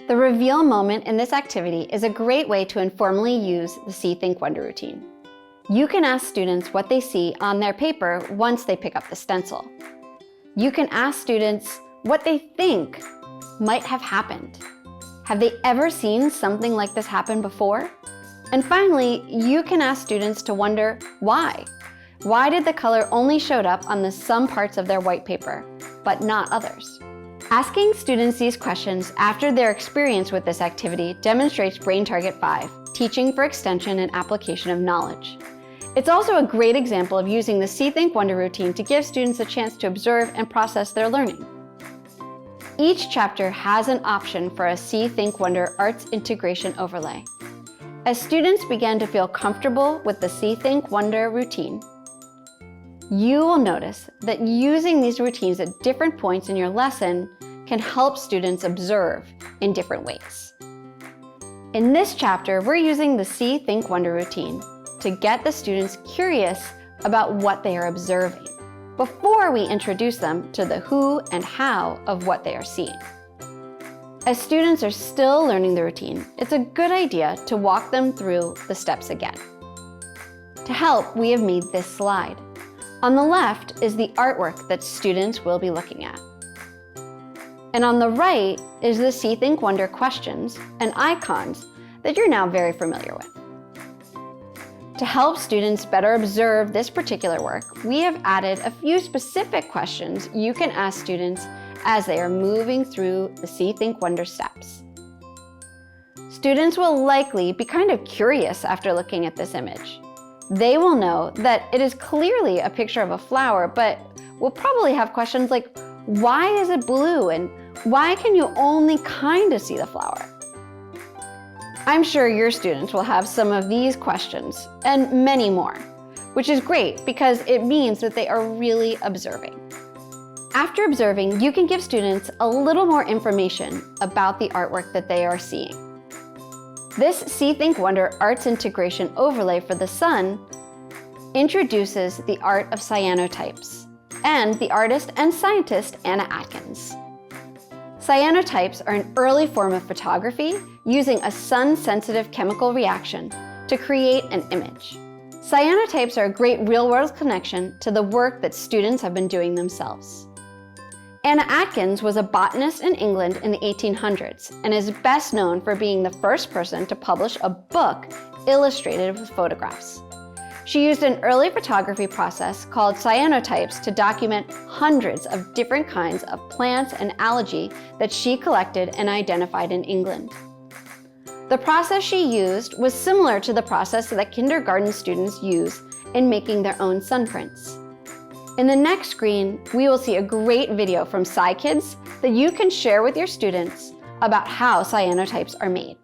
The reveal moment in this activity is a great way to informally use the See, Think, Wonder routine. You can ask students what they see on their paper once they pick up the stencil. You can ask students what they think might have happened. Have they ever seen something like this happen before? And finally, you can ask students to wonder why. Why did the color only show up on some parts of their white paper, but not others? Asking students these questions after their experience with this activity demonstrates Brain Target 5, Teaching for Extension and Application of Knowledge. It's also a great example of using the See, Think, Wonder routine to give students a chance to observe and process their learning. Each chapter has an option for a See, Think, Wonder arts integration overlay. As students begin to feel comfortable with the See, Think, Wonder routine, you will notice that using these routines at different points in your lesson can help students observe in different ways. In this chapter, we're using the See, Think, Wonder routine to get the students curious about what they are observing before we introduce them to the who and how of what they are seeing. As students are still learning the routine, it's a good idea to walk them through the steps again. To help, we have made this slide. On the left is the artwork that students will be looking at. And on the right is the See, Think, Wonder questions and icons that you're now very familiar with. To help students better observe this particular work, we have added a few specific questions you can ask students as they are moving through the See, Think, Wonder steps. Students will likely be kind of curious after looking at this image. They will know that it is clearly a picture of a flower, but will probably have questions like, why is it blue? And why can you only kind of see the flower? I'm sure your students will have some of these questions and many more, which is great because it means that they are really observing. After observing, you can give students a little more information about the artwork that they are seeing. This See, Think, Wonder Arts Integration Overlay for the Sun introduces the art of cyanotypes and the artist and scientist Anna Atkins. Cyanotypes are an early form of photography using a sun-sensitive chemical reaction to create an image. Cyanotypes are a great real-world connection to the work that students have been doing themselves. Anna Atkins was a botanist in England in the 1800s and is best known for being the first person to publish a book illustrated with photographs. She used an early photography process called cyanotypes to document hundreds of different kinds of plants and algae that she collected and identified in England. The process she used was similar to the process that kindergarten students use in making their own sunprints. In the next screen, we will see a great video from SciKids that you can share with your students about how cyanotypes are made.